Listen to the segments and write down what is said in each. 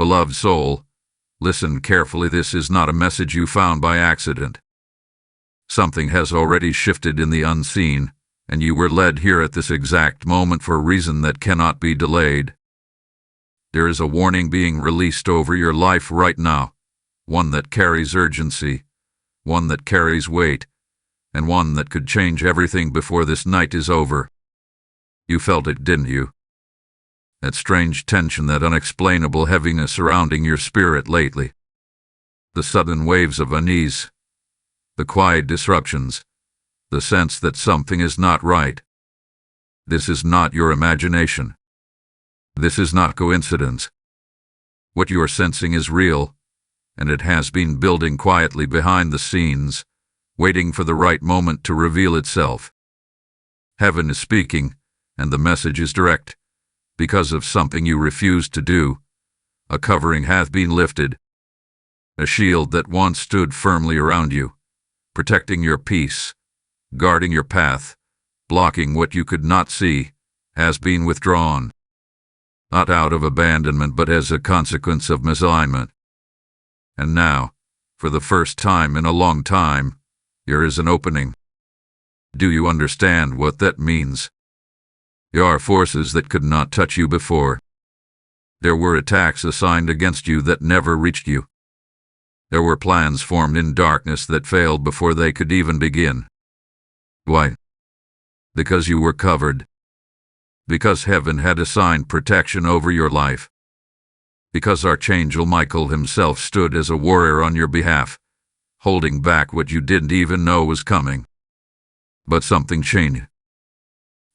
Beloved soul, listen carefully. This is not a message you found by accident. Something has already shifted in the unseen, and you were led here at this exact moment for a reason that cannot be delayed. There is a warning being released over your life right now, one that carries urgency, one that carries weight, and one that could change everything before this night is over. You felt it, didn't you? That strange tension, that unexplainable heaviness surrounding your spirit lately. The sudden waves of unease, the quiet disruptions, the sense that something is not right. This is not your imagination. This is not coincidence. What you are sensing is real, and it has been building quietly behind the scenes, waiting for the right moment to reveal itself. Heaven is speaking, and the message is direct. Because of something you refused to do, a covering hath been lifted. A shield that once stood firmly around you, protecting your peace, guarding your path, blocking what you could not see, has been withdrawn. Not out of abandonment, but as a consequence of misalignment. And now, for the first time in a long time, there is an opening. Do you understand what that means? There are forces that could not touch you before. There were attacks assigned against you that never reached you. There were plans formed in darkness that failed before they could even begin. Why? Because you were covered. Because heaven had assigned protection over your life. Because Archangel Michael himself stood as a warrior on your behalf, holding back what you didn't even know was coming. But something changed.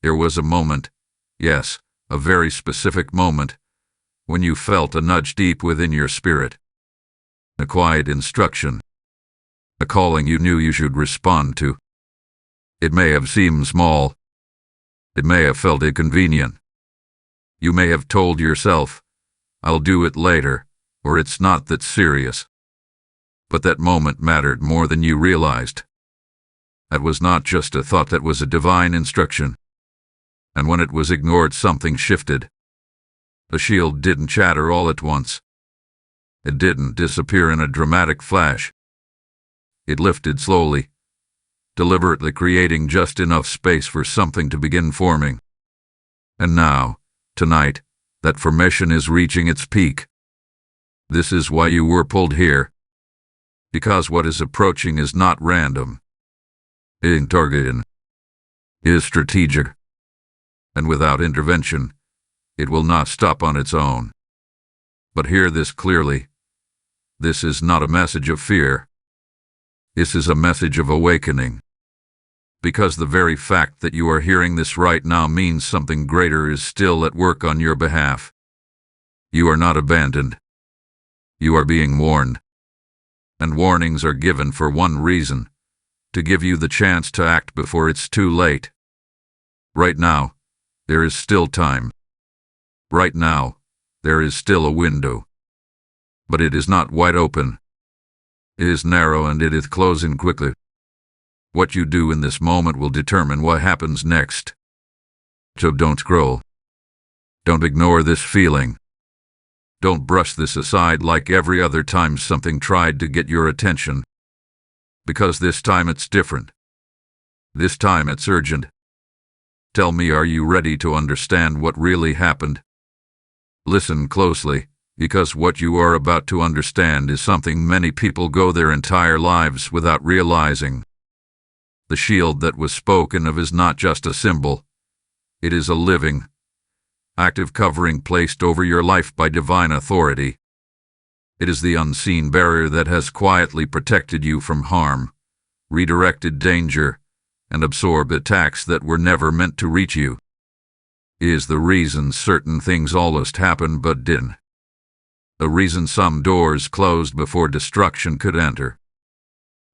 There was a moment, yes, a very specific moment, when you felt a nudge deep within your spirit. A quiet instruction. A calling you knew you should respond to. It may have seemed small. It may have felt inconvenient. You may have told yourself, "I'll do it later," or "It's not that serious." But that moment mattered more than you realized. That was not just a thought, that was a divine instruction. And when it was ignored, something shifted. The shield didn't shatter all at once. It didn't disappear in a dramatic flash. It lifted slowly, deliberately, creating just enough space for something to begin forming. And now, tonight, that formation is reaching its peak. This is why you were pulled here. Because what is approaching is not random. It is targeted. It is strategic. And without intervention, it will not stop on its own. But hear this clearly. This is not a message of fear. This is a message of awakening. Because the very fact that you are hearing this right now means something greater is still at work on your behalf. You are not abandoned. You are being warned. And warnings are given for one reason: to give you the chance to act before it's too late. Right now, there is still time. Right now, there is still a window. But it is not wide open. It is narrow, and it is closing quickly. What you do in this moment will determine what happens next. So don't scroll. Don't ignore this feeling. Don't brush this aside like every other time something tried to get your attention. Because this time it's different. This time it's urgent. Tell me, are you ready to understand what really happened? Listen closely, because what you are about to understand is something many people go their entire lives without realizing. The shield that was spoken of is not just a symbol. It is a living, active covering placed over your life by divine authority. It is the unseen barrier that has quietly protected you from harm, redirected danger, and absorbed attacks that were never meant to reach you. It is the reason certain things almost happened but didn't. The reason some doors closed before destruction could enter.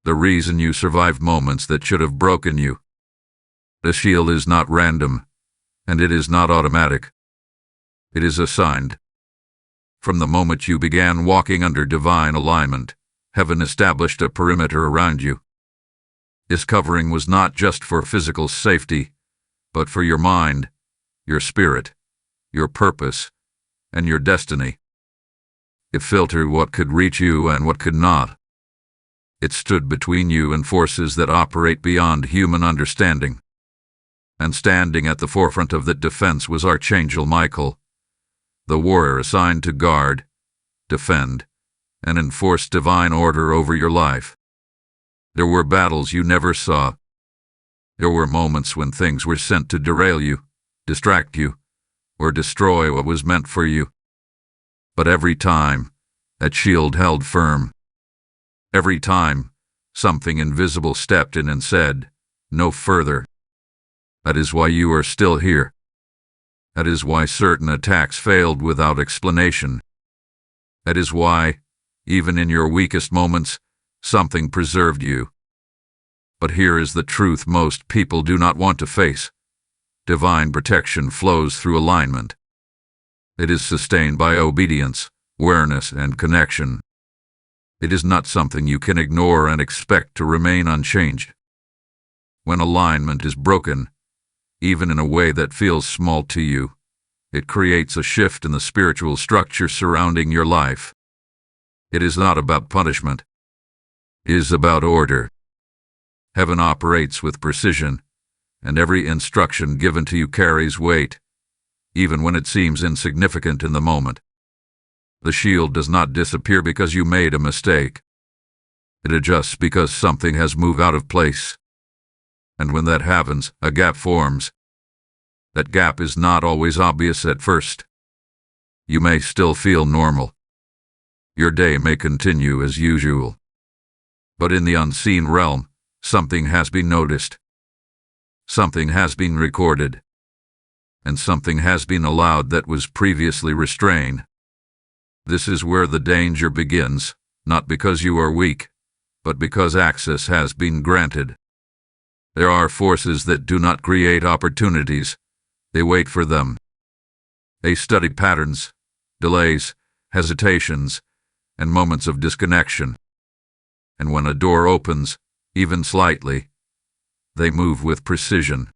The reason you survived moments that should have broken you. The shield is not random, and it is not automatic. It is assigned. From the moment you began walking under divine alignment, heaven established a perimeter around you. This covering was not just for physical safety, but for your mind, your spirit, your purpose, and your destiny. It filtered what could reach you and what could not. It stood between you and forces that operate beyond human understanding. And standing at the forefront of that defense was Archangel Michael, the warrior assigned to guard, defend, and enforce divine order over your life. There were battles you never saw. There were moments when things were sent to derail you, distract you, or destroy what was meant for you. But every time, that shield held firm. Every time, something invisible stepped in and said, "No further." That is why you are still here. That is why certain attacks failed without explanation. That is why, even in your weakest moments, something preserved you. But here is the truth most people do not want to face. Divine protection flows through alignment. It is sustained by obedience, awareness, and connection. It is not something you can ignore and expect to remain unchanged. When alignment is broken, even in a way that feels small to you, it creates a shift in the spiritual structure surrounding your life. It is not about punishment. It is about order. Heaven operates with precision, and every instruction given to you carries weight, even when it seems insignificant in the moment. The shield does not disappear because you made a mistake. It adjusts because something has moved out of place. And when that happens, a gap forms. That gap is not always obvious at first. You may still feel normal. Your day may continue as usual. But in the unseen realm, something has been noticed. Something has been recorded. And something has been allowed that was previously restrained. This is where the danger begins, not because you are weak, but because access has been granted. There are forces that do not create opportunities. They wait for them. They study patterns, delays, hesitations, and moments of disconnection. And when a door opens, even slightly, they move with precision.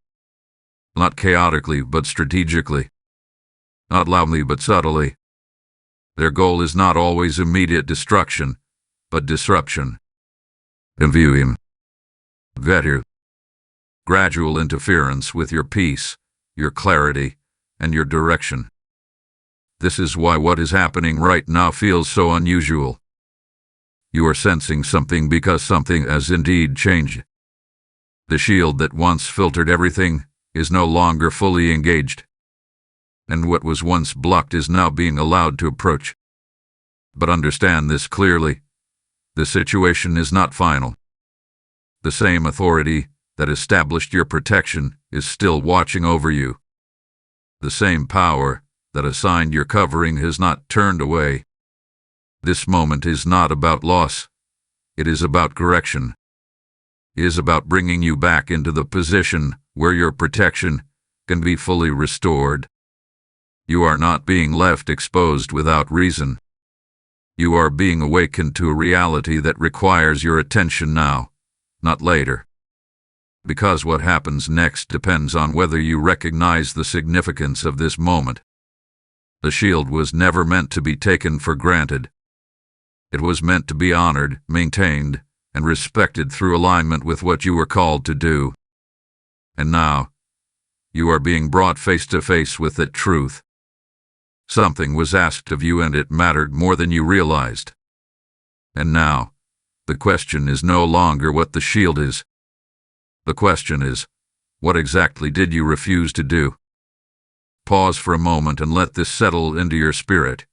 Not chaotically, but strategically. Not loudly, but subtly. Their goal is not always immediate destruction, but disruption. Imbuing. Vetu. Gradual interference with your peace, your clarity, and your direction. This is why what is happening right now feels so unusual. You are sensing something because something has indeed changed. The shield that once filtered everything is no longer fully engaged. And what was once blocked is now being allowed to approach. But understand this clearly. The situation is not final. The same authority that established your protection is still watching over you. The same power that assigned your covering has not turned away. This moment is not about loss. It is about correction. It is about bringing you back into the position where your protection can be fully restored. You are not being left exposed without reason. You are being awakened to a reality that requires your attention now, not later. Because what happens next depends on whether you recognize the significance of this moment. The shield was never meant to be taken for granted. It was meant to be honored, maintained, and respected through alignment with what you were called to do. And now, you are being brought face to face with that truth. Something was asked of you and it mattered more than you realized. And now, the question is no longer what the shield is. The question is, what exactly did you refuse to do? Pause for a moment and let this settle into your spirit,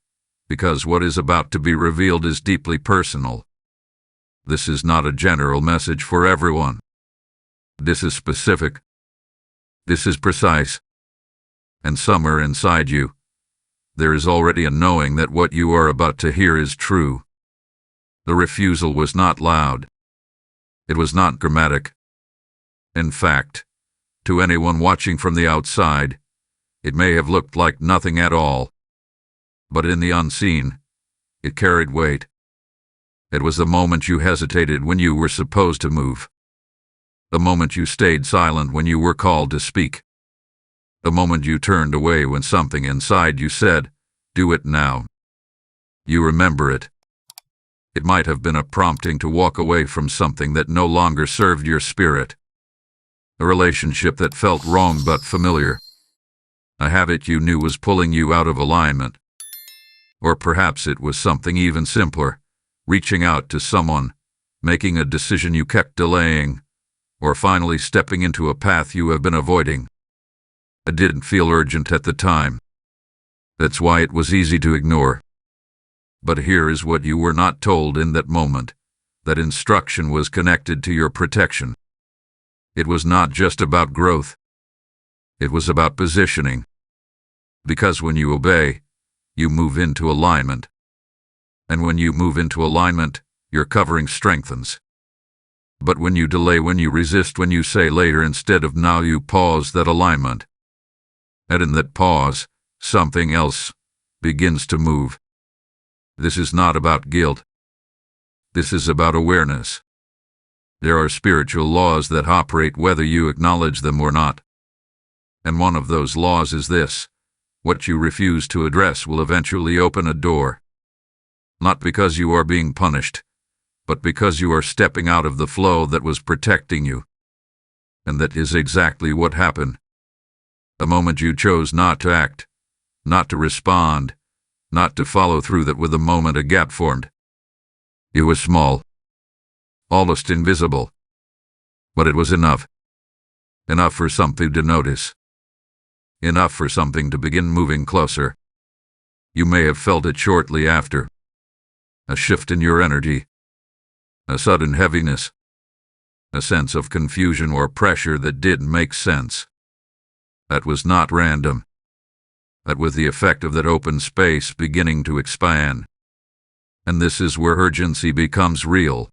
because what is about to be revealed is deeply personal. This is not a general message for everyone. This is specific. This is precise. And somewhere inside you, there is already a knowing that what you are about to hear is true. The refusal was not loud. It was not dramatic. In fact, to anyone watching from the outside, it may have looked like nothing at all. But in the unseen, it carried weight. It was the moment you hesitated when you were supposed to move. The moment you stayed silent when you were called to speak. The moment you turned away when something inside you said, "Do it now." You remember it. It might have been a prompting to walk away from something that no longer served your spirit. A relationship that felt wrong but familiar. A habit you knew was pulling you out of alignment. Or perhaps it was something even simpler, reaching out to someone, making a decision you kept delaying, or finally stepping into a path you have been avoiding. It didn't feel urgent at the time. That's why it was easy to ignore. But here is what you were not told in that moment. That instruction was connected to your protection. It was not just about growth. It was about positioning. Because when you obey, you move into alignment. And when you move into alignment, your covering strengthens. But when you delay, when you resist, when you say later instead of now, you pause that alignment. And in that pause, something else begins to move. This is not about guilt. This is about awareness. There are spiritual laws that operate whether you acknowledge them or not. And one of those laws is this: what you refuse to address will eventually open a door. Not because you are being punished, but because you are stepping out of the flow that was protecting you. And that is exactly what happened. The moment you chose not to act, not to respond, not to follow through, that with a moment a gap formed. It was small, almost invisible, but it was enough. Enough for something to notice. Enough for something to begin moving closer. You may have felt it shortly after. A shift in your energy. A sudden heaviness. A sense of confusion or pressure that didn't make sense. That was not random. That was the effect of that open space beginning to expand. And this is where urgency becomes real.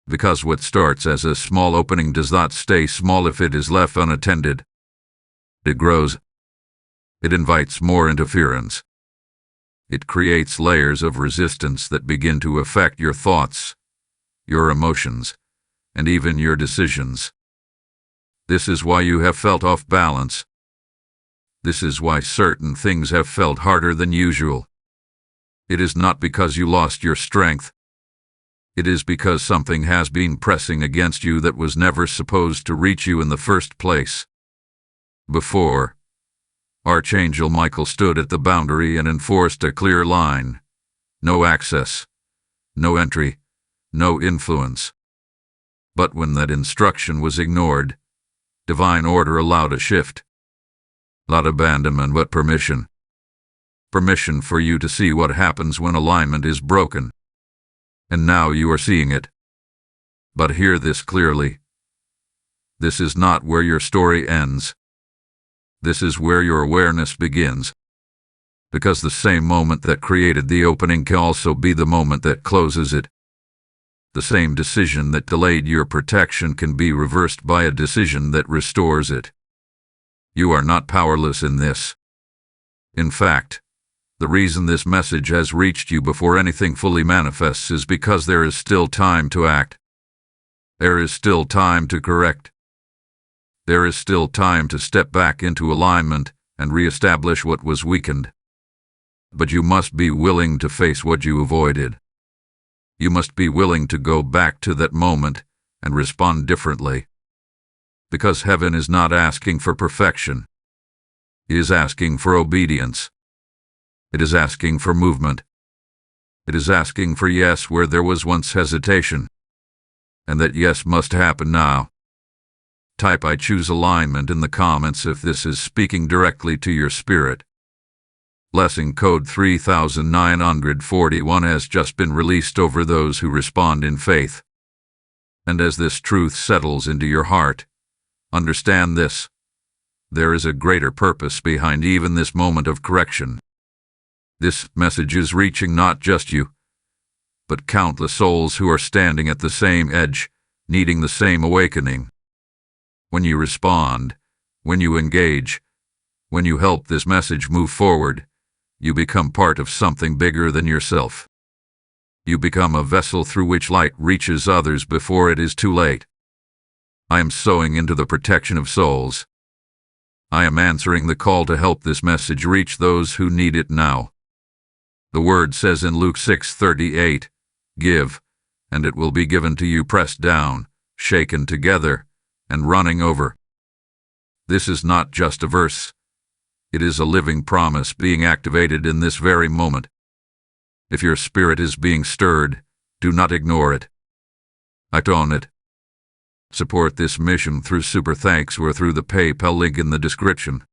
Because what starts as a small opening does not stay small if it is left unattended. It grows. It invites more interference. It creates layers of resistance that begin to affect your thoughts, your emotions, and even your decisions. This is why you have felt off balance. This is why certain things have felt harder than usual. It is not because you lost your strength. It is because something has been pressing against you that was never supposed to reach you in the first place. Before, Archangel Michael stood at the boundary and enforced a clear line. No access, no entry, no influence. But when that instruction was ignored, divine order allowed a shift. Not abandonment, but permission. Permission for you to see what happens when alignment is broken. And now you are seeing it. But hear this clearly. This is not where your story ends. This is where your awareness begins. Because the same moment that created the opening can also be the moment that closes it. The same decision that delayed your protection can be reversed by a decision that restores it. You are not powerless in this. In fact, the reason this message has reached you before anything fully manifests is because there is still time to act. There is still time to correct. There is still time to step back into alignment and reestablish what was weakened. But you must be willing to face what you avoided. You must be willing to go back to that moment and respond differently. Because heaven is not asking for perfection. It is asking for obedience. It is asking for movement. It is asking for yes where there was once hesitation. And that yes must happen now. Type "I choose alignment" in the comments if this is speaking directly to your spirit. Blessing code 3941 has just been released over those who respond in faith. And as this truth settles into your heart, understand this: there is a greater purpose behind even this moment of correction. This message is reaching not just you, but countless souls who are standing at the same edge, needing the same awakening. When you respond, when you engage, when you help this message move forward, you become part of something bigger than yourself. You become a vessel through which light reaches others before it is too late. I am sowing into the protection of souls. I am answering the call to help this message reach those who need it now. The word says in Luke 6:38, "Give, and it will be given to you, pressed down, shaken together, and running over." This is not just a verse. It is a living promise being activated in this very moment. If your spirit is being stirred, do not ignore it. Act on it. Support this mission through Super Thanks or through the PayPal link in the description.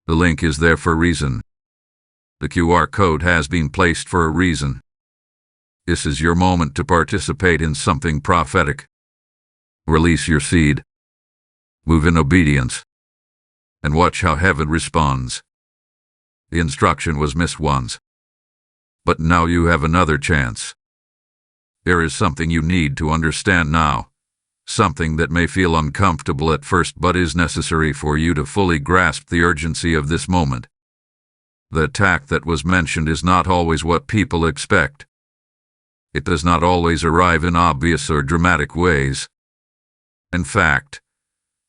The link is there for a reason. The QR code has been placed for a reason. This is your moment to participate in something prophetic. Release your seed. Move in obedience. And watch how heaven responds. The instruction was missed once. But now you have another chance. There is something you need to understand now. Something that may feel uncomfortable at first but is necessary for you to fully grasp the urgency of this moment. The attack that was mentioned is not always what people expect. It does not always arrive in obvious or dramatic ways. In fact,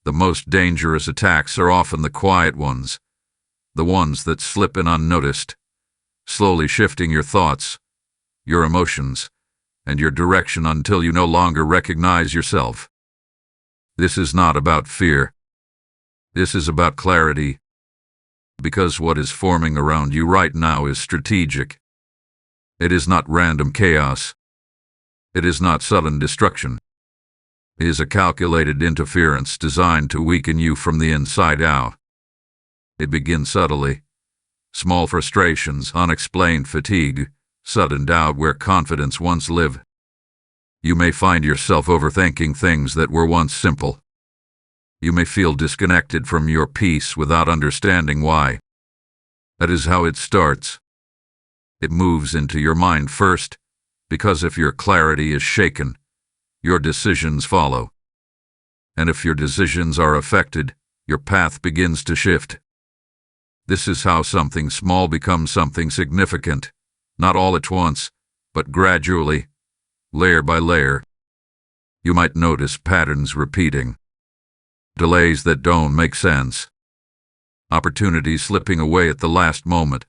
the most dangerous attacks are often the quiet ones, the ones that slip in unnoticed, slowly shifting your thoughts, your emotions, and your direction until you no longer recognize yourself. This is not about fear. This is about clarity. Because what is forming around you right now is strategic. It is not random chaos. It is not sudden destruction. It is a calculated interference designed to weaken you from the inside out. It begins subtly. Small frustrations, unexplained fatigue, sudden doubt where confidence once lived. You may find yourself overthinking things that were once simple. You may feel disconnected from your peace without understanding why. That is how it starts. It moves into your mind first, because if your clarity is shaken, your decisions follow. And if your decisions are affected, your path begins to shift. This is how something small becomes something significant, not all at once, but gradually, layer by layer. You might notice patterns repeating. Delays that don't make sense. Opportunities slipping away at the last moment.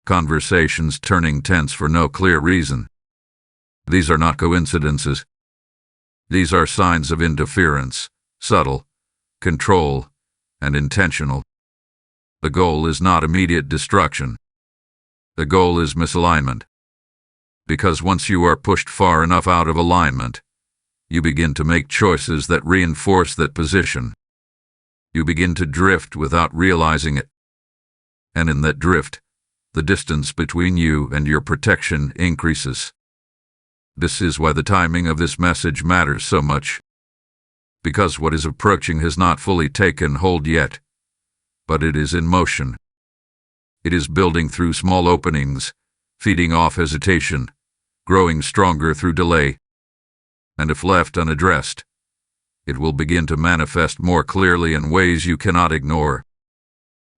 Conversations turning tense for no clear reason. These are not coincidences. These are signs of interference, subtle, control, and intentional. The goal is not immediate destruction. The goal is misalignment. Because once you are pushed far enough out of alignment, you begin to make choices that reinforce that position. You begin to drift without realizing it. And in that drift, the distance between you and your protection increases. This is why the timing of this message matters so much. Because what is approaching has not fully taken hold yet, but it is in motion. It is building through small openings, feeding off hesitation, growing stronger through delay. And if left unaddressed, it will begin to manifest more clearly in ways you cannot ignore.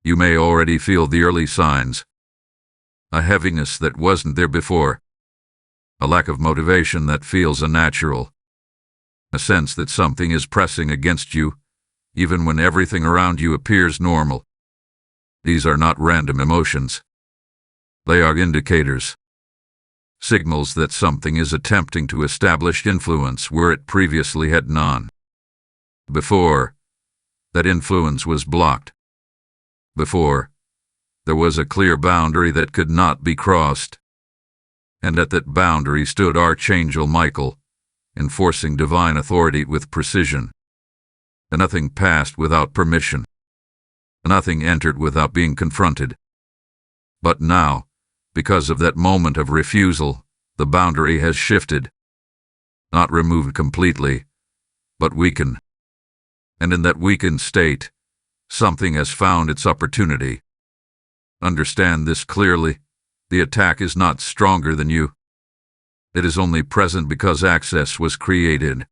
You may already feel the early signs. A heaviness that wasn't there before. A lack of motivation that feels unnatural. A sense that something is pressing against you, even when everything around you appears normal. These are not random emotions. They are indicators. Signals that something is attempting to establish influence where it previously had none. Before, that influence was blocked. Before, there was a clear boundary that could not be crossed. And at that boundary stood Archangel Michael, enforcing divine authority with precision. And nothing passed without permission. Nothing entered without being confronted. But now, because of that moment of refusal, the boundary has shifted. Not removed completely, but weakened. And in that weakened state, something has found its opportunity. Understand this clearly. The attack is not stronger than you. It is only present because access was created.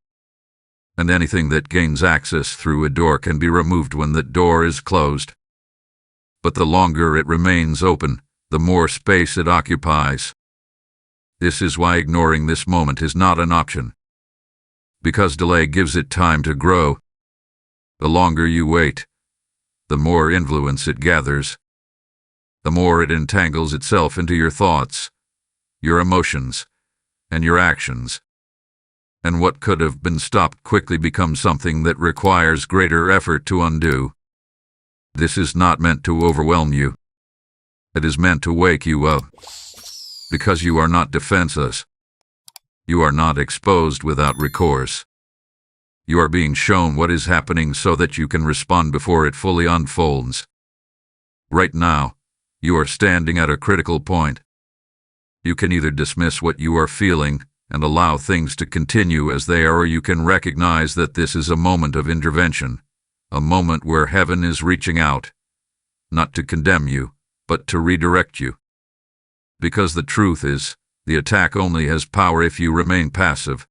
And anything that gains access through a door can be removed when that door is closed. But the longer it remains open, the more space it occupies. This is why ignoring this moment is not an option. Because delay gives it time to grow. The longer you wait, the more influence it gathers. the more it entangles itself into your thoughts, your emotions, and your actions. And what could have been stopped quickly becomes something that requires greater effort to undo. This is not meant to overwhelm you. It is meant to wake you up. Because you are not defenseless. You are not exposed without recourse. You are being shown what is happening so that you can respond before it fully unfolds. Right now, you are standing at a critical point. You can either dismiss what you are feeling and allow things to continue as they are, or you can recognize that this is a moment of intervention, a moment where heaven is reaching out, not to condemn you, but to redirect you. Because the truth is, the attack only has power if you remain passive.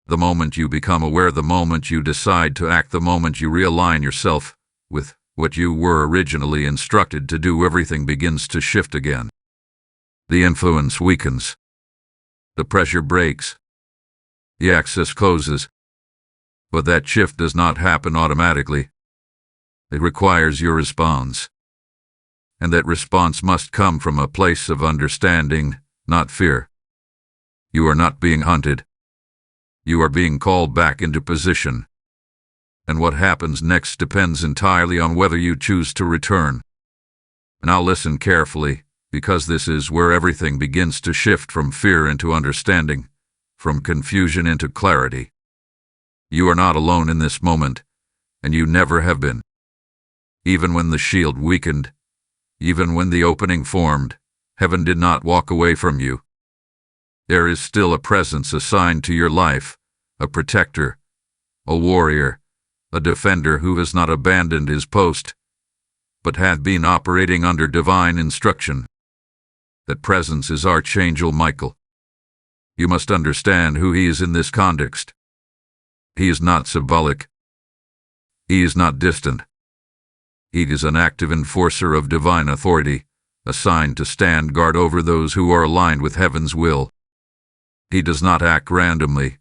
The moment you become aware, the moment you decide to act, the moment you realign yourself with what you were originally instructed to do, everything begins to shift again. The influence weakens. The pressure breaks. The access closes. But that shift does not happen automatically. It requires your response. And that response must come from a place of understanding, not fear. You are not being hunted. You are being called back into position. And what happens next depends entirely on whether you choose to return. Now listen carefully, because this is where everything begins to shift from fear into understanding, from confusion into clarity. You are not alone in this moment, and you never have been. Even when the shield weakened, even when the opening formed, heaven did not walk away from you. There is still a presence assigned to your life, a protector, a warrior, a defender who has not abandoned his post, but had been operating under divine instruction. That presence is Archangel Michael. You must understand who he is in this context. He is not symbolic. He is not distant. He is an active enforcer of divine authority, assigned to stand guard over those who are aligned with heaven's will. He does not act randomly,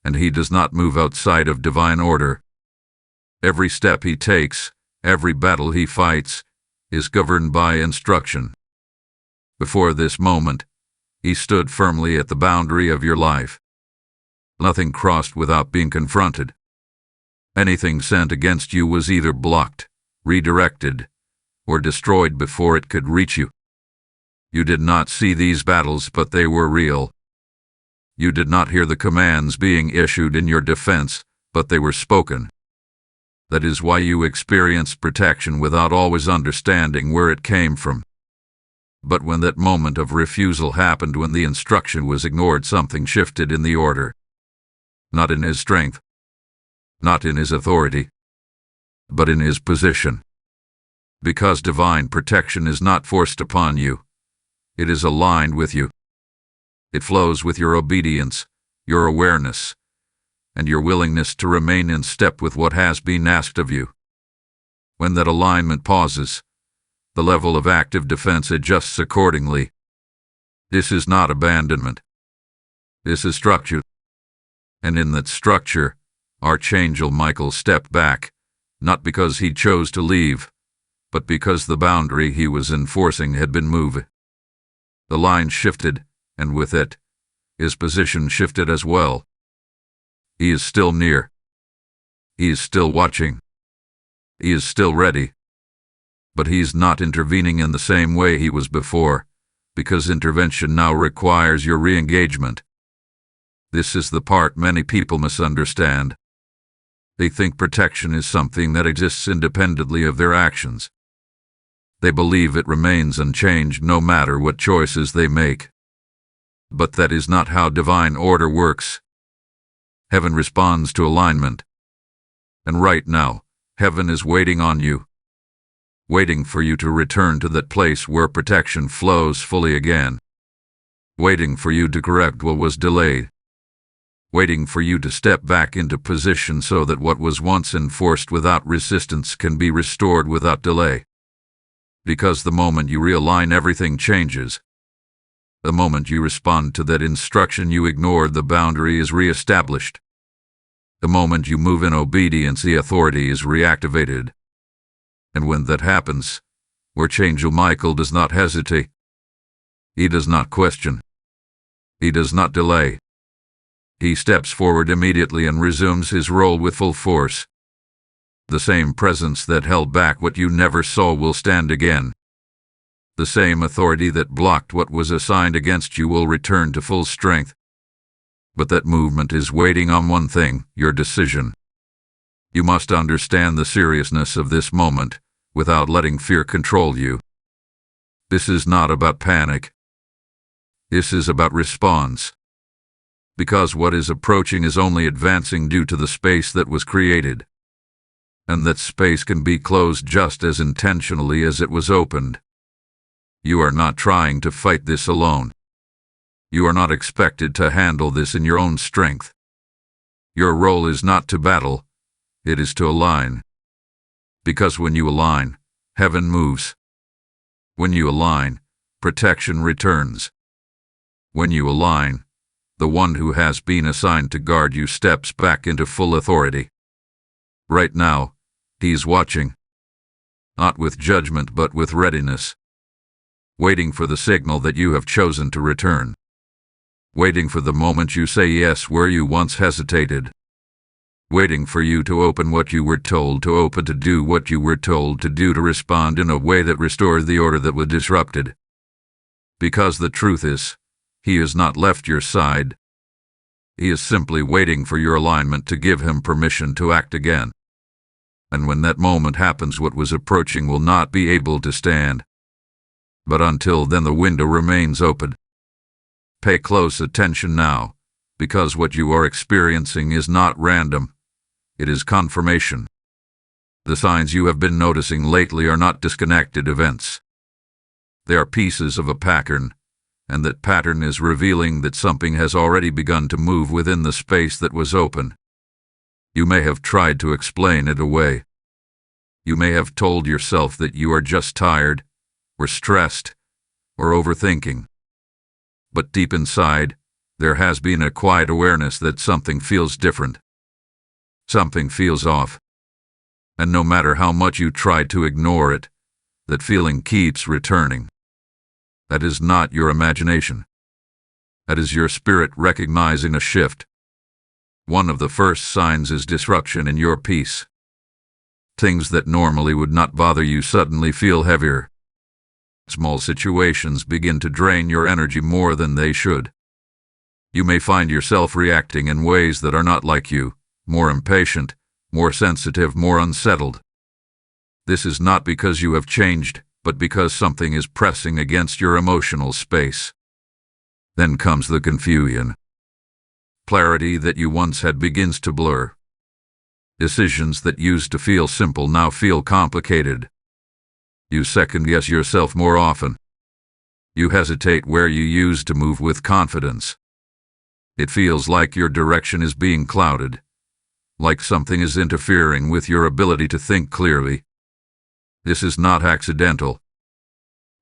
and he does not move outside of divine order. Every step he takes, every battle he fights, is governed by instruction. Before this moment, he stood firmly at the boundary of your life. Nothing crossed without being confronted. Anything sent against you was either blocked, redirected, or destroyed before it could reach you. You did not see these battles, but they were real. You did not hear the commands being issued in your defense, but they were spoken. That is why you experienced protection without always understanding where it came from. But when that moment of refusal happened, when the instruction was ignored, something shifted in the order. Not in his strength, not in his authority, but in his position. Because divine protection is not forced upon you, it is aligned with you. It flows with your obedience, your awareness, and your willingness to remain in step with what has been asked of you. When that alignment pauses, the level of active defense adjusts accordingly. This is not abandonment. This is structure. And in that structure, Archangel Michael stepped back, not because he chose to leave, but because the boundary he was enforcing had been moved. The line shifted, and with it, his position shifted as well. He is still near. He is still watching. He is still ready. But he is not intervening in the same way he was before, because intervention now requires your re-engagement. This is the part many people misunderstand. They think protection is something that exists independently of their actions. They believe it remains unchanged no matter what choices they make. But that is not how divine order works. Heaven responds to alignment. And right now, heaven is waiting on you. Waiting for you to return to that place where protection flows fully again. Waiting for you to correct what was delayed. Waiting for you to step back into position so that what was once enforced without resistance can be restored without delay. Because the moment you realign, everything changes. The moment you respond to that instruction you ignored, the boundary is reestablished. The moment you move in obedience, the authority is reactivated. And when that happens, Archangel Michael does not hesitate. He does not question. He does not delay. He steps forward immediately and resumes his role with full force. The same presence that held back what you never saw will stand again. The same authority that blocked what was assigned against you will return to full strength. But that movement is waiting on one thing: your decision. You must understand the seriousness of this moment without letting fear control you. This is not about panic. This is about response. Because what is approaching is only advancing due to the space that was created. And that space can be closed just as intentionally as it was opened. You are not trying to fight this alone. You are not expected to handle this in your own strength. Your role is not to battle, it is to align. Because when you align, heaven moves. When you align, protection returns. When you align, the one who has been assigned to guard you steps back into full authority. Right now, he is watching. Not with judgment but with readiness. Waiting for the signal that you have chosen to return. Waiting for the moment you say yes where you once hesitated. Waiting for you to open what you were told to open, to do what you were told to do, to respond in a way that restores the order that was disrupted. Because the truth is, he has not left your side. He is simply waiting for your alignment to give him permission to act again. And when that moment happens, what was approaching will not be able to stand. But until then, the window remains open. Pay close attention now, because what you are experiencing is not random. It is confirmation. The signs you have been noticing lately are not disconnected events. They are pieces of a pattern, and that pattern is revealing that something has already begun to move within the space that was open. You may have tried to explain it away. You may have told yourself that you are just tired, or stressed, or overthinking. But deep inside, there has been a quiet awareness that something feels different. Something feels off. And no matter how much you try to ignore it, that feeling keeps returning. That is not your imagination. That is your spirit recognizing a shift. One of the first signs is disruption in your peace. Things that normally would not bother you suddenly feel heavier. Small situations begin to drain your energy more than they should. You may find yourself reacting in ways that are not like you, more impatient, more sensitive, more unsettled. This is not because you have changed, but because something is pressing against your emotional space. Then comes the confusion. Clarity that you once had begins to blur. Decisions that used to feel simple now feel complicated. You second-guess yourself more often. You hesitate where you used to move with confidence. It feels like your direction is being clouded, like something is interfering with your ability to think clearly. This is not accidental.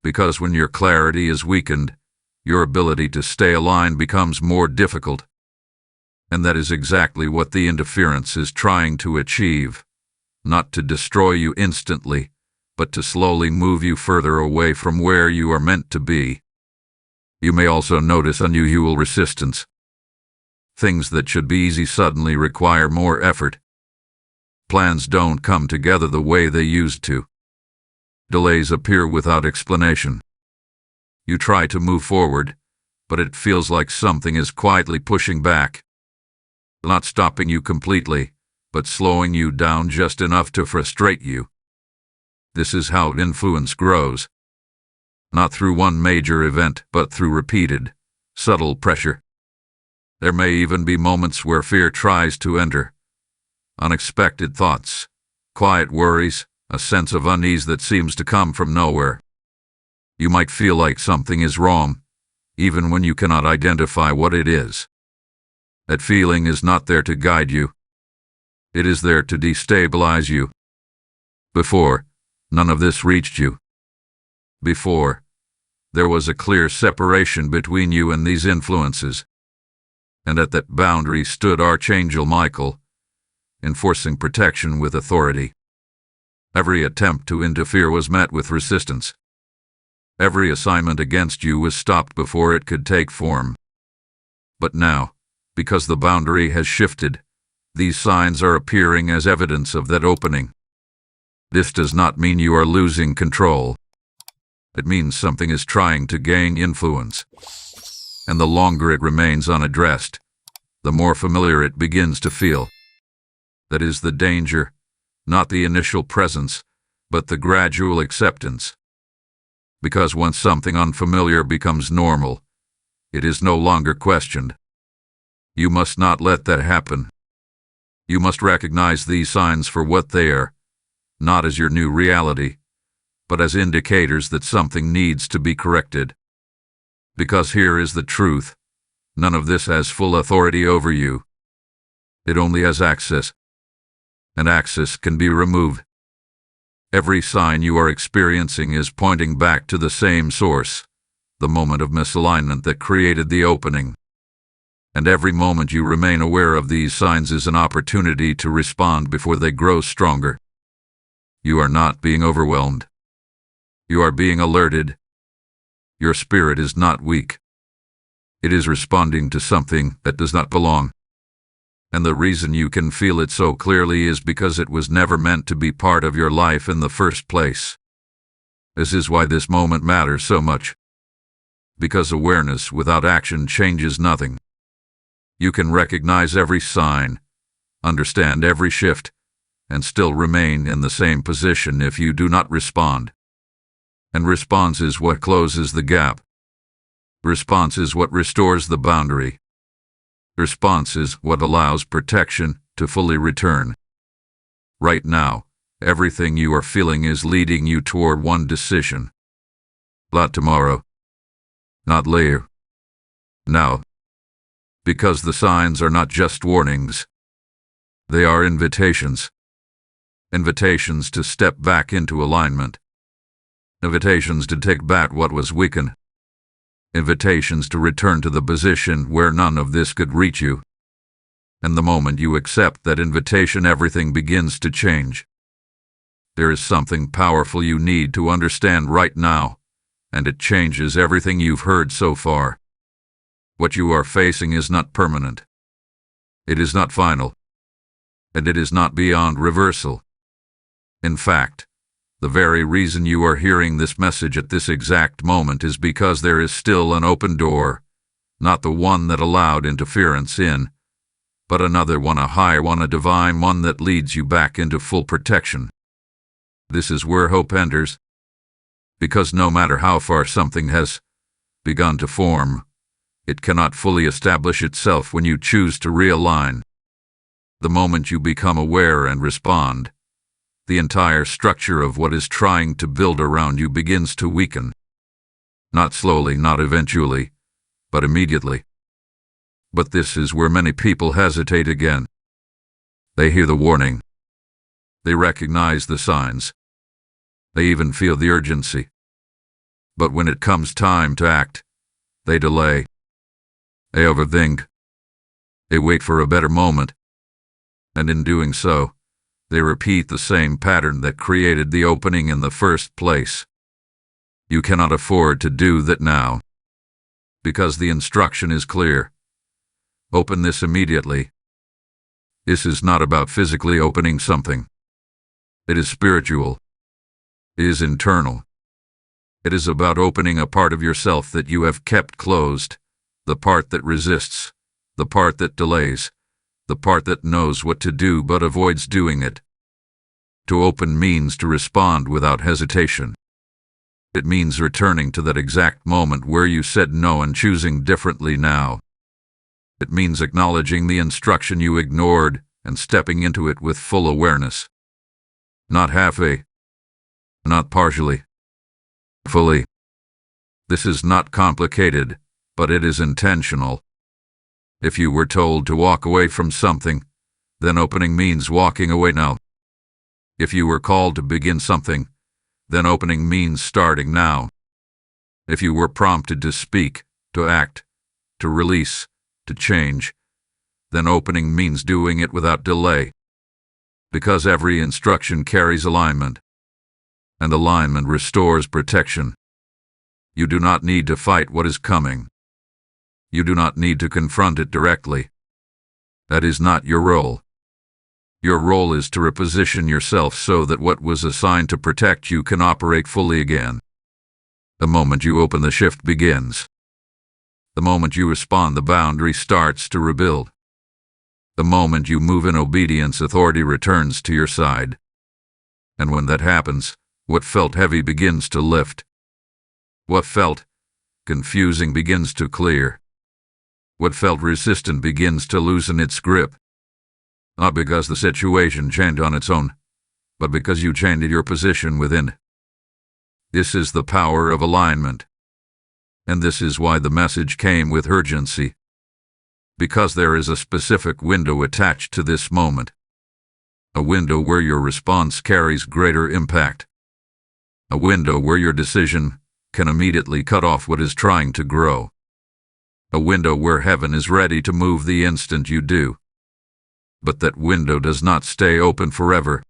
Because when your clarity is weakened, your ability to stay aligned becomes more difficult. And that is exactly what the interference is trying to achieve. Not to destroy you instantly, but to slowly move you further away from where you are meant to be. You may also notice unusual resistance. Things that should be easy suddenly require more effort. Plans don't come together the way they used to. Delays appear without explanation. You try to move forward, but it feels like something is quietly pushing back. Not stopping you completely, but slowing you down just enough to frustrate you. This is how influence grows. Not through one major event, but through repeated, subtle pressure. There may even be moments where fear tries to enter. Unexpected thoughts, quiet worries, a sense of unease that seems to come from nowhere. You might feel like something is wrong, even when you cannot identify what it is. That feeling is not there to guide you. It is there to destabilize you. Before, none of this reached you. Before, there was a clear separation between you and these influences. And at that boundary stood Archangel Michael, enforcing protection with authority. Every attempt to interfere was met with resistance. Every assignment against you was stopped before it could take form. But now, because the boundary has shifted, these signs are appearing as evidence of that opening. This does not mean you are losing control. It means something is trying to gain influence. And the longer it remains unaddressed, the more familiar it begins to feel. That is the danger, not the initial presence, but the gradual acceptance. Because once something unfamiliar becomes normal, it is no longer questioned. You must not let that happen. You must recognize these signs for what they are, not as your new reality, but as indicators that something needs to be corrected. Because here is the truth: none of this has full authority over you. It only has access, and access can be removed. Every sign you are experiencing is pointing back to the same source, the moment of misalignment that created the opening. And every moment you remain aware of these signs is an opportunity to respond before they grow stronger. You are not being overwhelmed. You are being alerted. Your spirit is not weak. It is responding to something that does not belong. And the reason you can feel it so clearly is because it was never meant to be part of your life in the first place. This is why this moment matters so much. Because awareness without action changes nothing. You can recognize every sign, understand every shift, and still remain in the same position if you do not respond. And response is what closes the gap. Response is what restores the boundary. Response is what allows protection to fully return. Right now, everything you are feeling is leading you toward one decision. Not tomorrow. Not later. Now. Because the signs are not just warnings. They are invitations. Invitations to step back into alignment. Invitations to take back what was weakened. Invitations to return to the position where none of this could reach you. And the moment you accept that invitation, everything begins to change. There is something powerful you need to understand right now, and it changes everything you've heard so far. What you are facing is not permanent. It is not final. And it is not beyond reversal. In fact, the very reason you are hearing this message at this exact moment is because there is still an open door, not the one that allowed interference in, but another one, a higher one, a divine one that leads you back into full protection. This is where hope enters. Because no matter how far something has begun to form, it cannot fully establish itself when you choose to realign. The moment you become aware and respond, the entire structure of what is trying to build around you begins to weaken. Not slowly, not eventually, but immediately. But this is where many people hesitate again. They hear the warning. They recognize the signs. They even feel the urgency. But when it comes time to act, they delay. They overthink. They wait for a better moment. And in doing so, they repeat the same pattern that created the opening in the first place. You cannot afford to do that now. Because the instruction is clear. Open this immediately. This is not about physically opening something. It is spiritual. It is internal. It is about opening a part of yourself that you have kept closed. The part that resists, the part that delays, the part that knows what to do but avoids doing it. To open means to respond without hesitation. It means returning to that exact moment where you said no and choosing differently now. It means acknowledging the instruction you ignored and stepping into it with full awareness. Not halfway. Not partially. Fully. This is not complicated, but it is intentional. If you were told to walk away from something, then opening means walking away now. If you were called to begin something, then opening means starting now. If you were prompted to speak, to act, to release, to change, then opening means doing it without delay. Because every instruction carries alignment. And alignment restores protection. You do not need to fight what is coming. You do not need to confront it directly. That is not your role. Your role is to reposition yourself so that what was assigned to protect you can operate fully again. The moment you open, the shift begins. The moment you respond, the boundary starts to rebuild. The moment you move in obedience, authority returns to your side. And when that happens, what felt heavy begins to lift. What felt confusing begins to clear. What felt resistant begins to loosen its grip. Not because the situation changed on its own, but because you changed your position within. This is the power of alignment. And this is why the message came with urgency. Because there is a specific window attached to this moment. A window where your response carries greater impact. A window where your decision can immediately cut off what is trying to grow. A window where heaven is ready to move the instant you do. But that window does not stay open forever.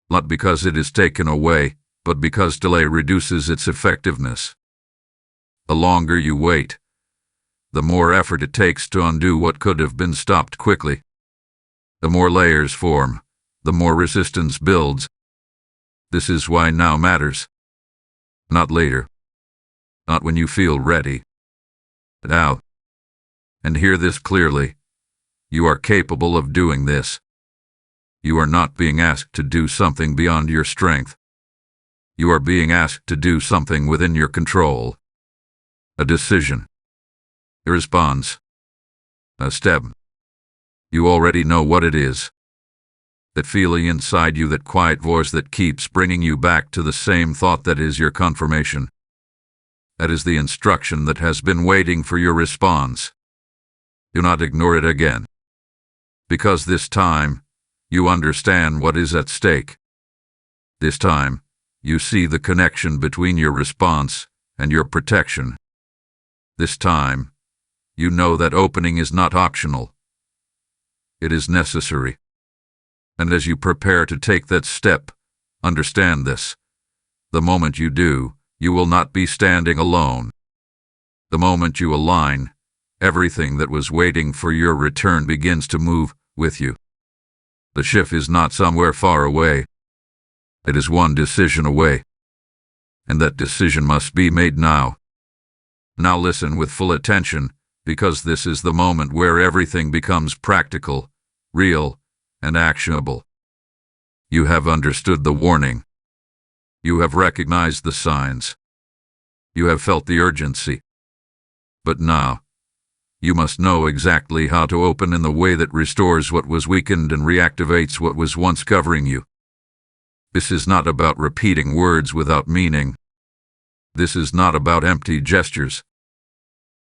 Not because it is taken away, but because delay reduces its effectiveness. The longer you wait, the more effort it takes to undo what could have been stopped quickly. The more layers form, the more resistance builds. This is why now matters. Not later. Not when you feel ready. Now. And hear this clearly. You are capable of doing this. You are not being asked to do something beyond your strength. You are being asked to do something within your control. A decision. A response. A step. You already know what it is. That feeling inside you, that quiet voice that keeps bringing you back to the same thought, that is your confirmation. That is the instruction that has been waiting for your response. Do not ignore it again. Because this time, you understand what is at stake. This time, you see the connection between your response and your protection. This time, you know that opening is not optional. It is necessary. And as you prepare to take that step, understand this. The moment you do, you will not be standing alone. The moment you align, everything that was waiting for your return begins to move with you. The shift is not somewhere far away. It is one decision away. And that decision must be made now. Now listen with full attention, because this is the moment where everything becomes practical, real, and actionable. You have understood the warning. You have recognized the signs. You have felt the urgency. But now, you must know exactly how to open in the way that restores what was weakened and reactivates what was once covering you. This is not about repeating words without meaning. This is not about empty gestures.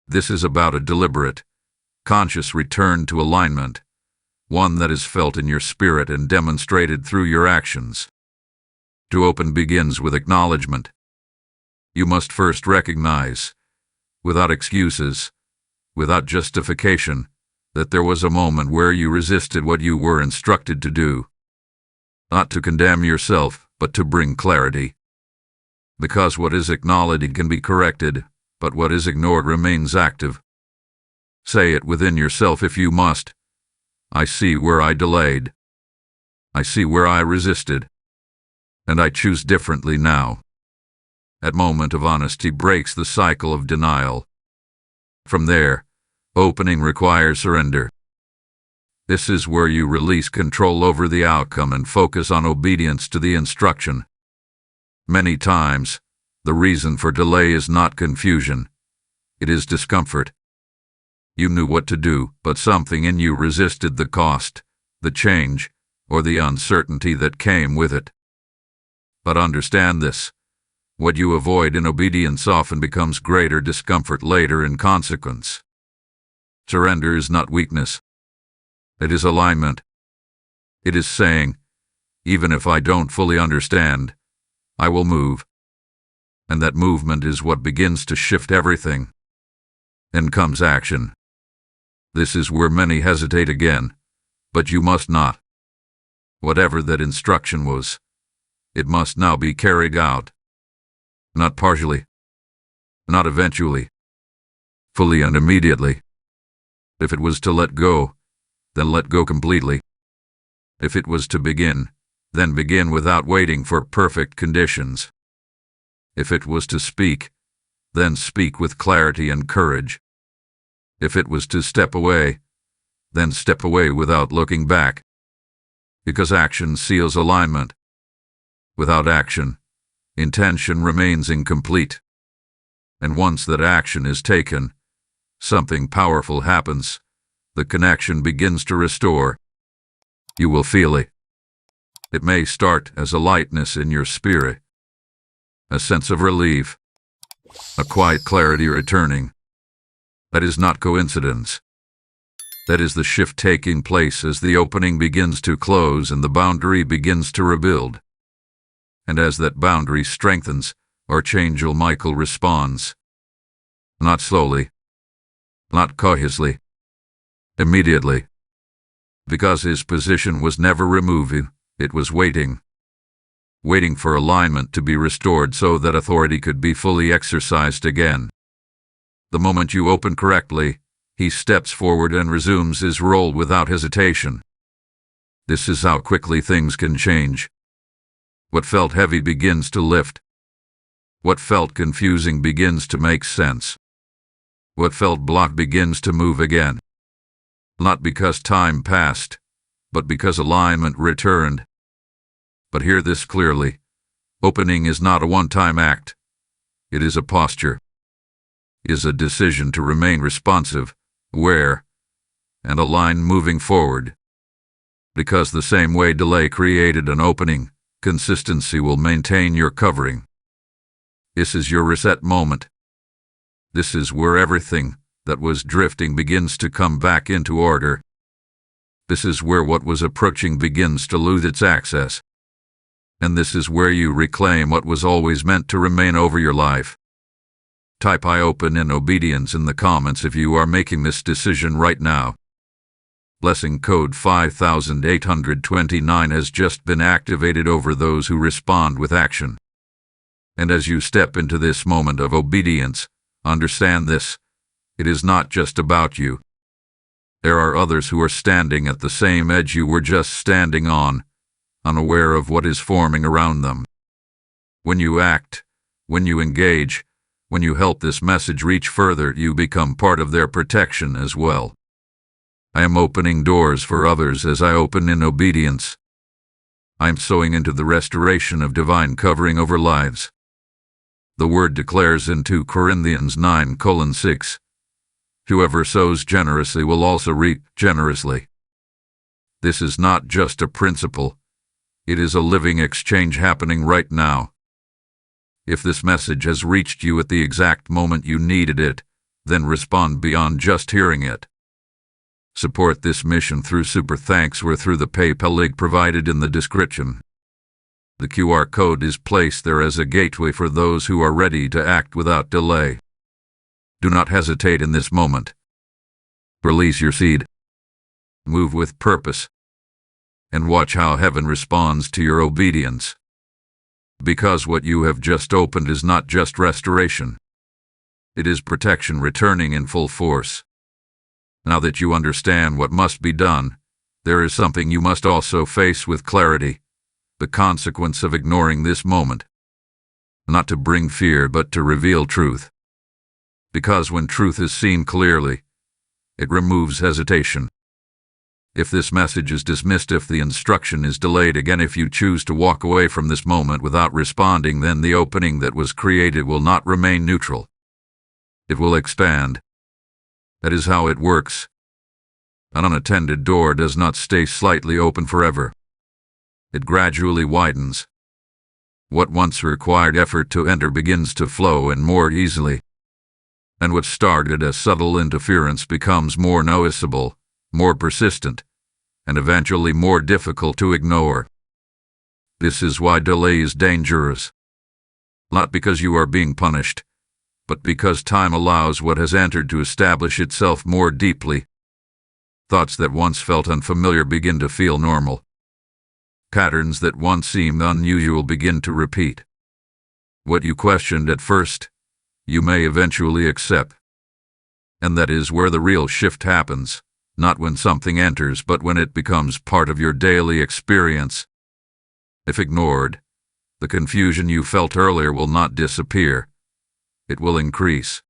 This is about a deliberate, conscious return to alignment, one that is felt in your spirit and demonstrated through your actions. To open begins with acknowledgement. You must first recognize, without excuses, without justification, that there was a moment where you resisted what you were instructed to do. Not to condemn yourself, but to bring clarity. Because what is acknowledged can be corrected, but what is ignored remains active. Say it within yourself if you must. I see where I delayed. I see where I resisted. And I choose differently now. That moment of honesty breaks the cycle of denial. From there, opening requires surrender. This is where you release control over the outcome and focus on obedience to the instruction. Many times, the reason for delay is not confusion. It is discomfort. You knew what to do, but something in you resisted the cost, the change, or the uncertainty that came with it. But understand this. What you avoid in obedience often becomes greater discomfort later in consequence. Surrender is not weakness. It is alignment. It is saying, even if I don't fully understand, I will move. And that movement is what begins to shift everything. Then comes action. This is where many hesitate again, but you must not. Whatever that instruction was, It must now be carried out. Not partially. Not eventually. Fully and immediately. If it was to let go, then let go completely. If it was to begin, then begin without waiting for perfect conditions. If it was to speak, then speak with clarity and courage. If it was to step away, then step away without looking back. Because action seals alignment. Without action, intention remains incomplete. And once that action is taken, something powerful happens. The connection begins to restore. You will feel it. It may start as a lightness in your spirit, a sense of relief, a quiet clarity returning. That is not coincidence. That is the shift taking place as the opening begins to close and the boundary begins to rebuild. And as that boundary strengthens, Archangel Michael responds. Not slowly, not cautiously, immediately. Because his position was never removing, it was waiting. Waiting for alignment to be restored so that authority could be fully exercised again. The moment you open correctly, he steps forward and resumes his role without hesitation. This is how quickly things can change. What felt heavy begins to lift. What felt confusing begins to make sense. What felt blocked begins to move again. Not because time passed, but because alignment returned. But hear this clearly. Opening is not a one-time act. It is a posture. It is a decision to remain responsive, aware, and aligned moving forward. Because the same way delay created an opening, consistency will maintain your covering. This is your reset moment. This is where everything that was drifting begins to come back into order. This is where what was approaching begins to lose its access. And this is where you reclaim what was always meant to remain over your life. Type I open in obedience in the comments if you are making this decision right now. Blessing code 5829 has just been activated over those who respond with action. And as you step into this moment of obedience, understand this. It is not just about you. There are others who are standing at the same edge you were just standing on, unaware of what is forming around them. When you act, when you engage, when you help this message reach further, you become part of their protection as well. I am opening doors for others as I open in obedience. I am sowing into the restoration of divine covering over lives. The word declares in 2 Corinthians 9:6, whoever sows generously will also reap generously. This is not just a principle. It is a living exchange happening right now. If this message has reached you at the exact moment you needed it, then respond beyond just hearing it. Support this mission through Super Thanks or through the PayPal link provided in the description. The QR code is placed there as a gateway for those who are ready to act without delay. Do not hesitate in this moment. Release your seed. Move with purpose. And watch how heaven responds to your obedience. Because what you have just opened is not just restoration. It is protection returning in full force. Now that you understand what must be done, there is something you must also face with clarity. The consequence of ignoring this moment. Not to bring fear, but to reveal truth. Because when truth is seen clearly, it removes hesitation. If this message is dismissed, if the instruction is delayed again, if you choose to walk away from this moment without responding, then the opening that was created will not remain neutral. It will expand. That is how it works. An unattended door does not stay slightly open forever. It gradually widens. What once required effort to enter begins to flow and more easily. And what started as subtle interference becomes more noticeable, more persistent, and eventually more difficult to ignore. This is why delay is dangerous. Not because you are being punished, but because time allows what has entered to establish itself more deeply. Thoughts that once felt unfamiliar begin to feel normal. Patterns that once seemed unusual begin to repeat. What you questioned at first, you may eventually accept. And that is where the real shift happens, not when something enters, but when it becomes part of your daily experience. If ignored, the confusion you felt earlier will not disappear. It will increase.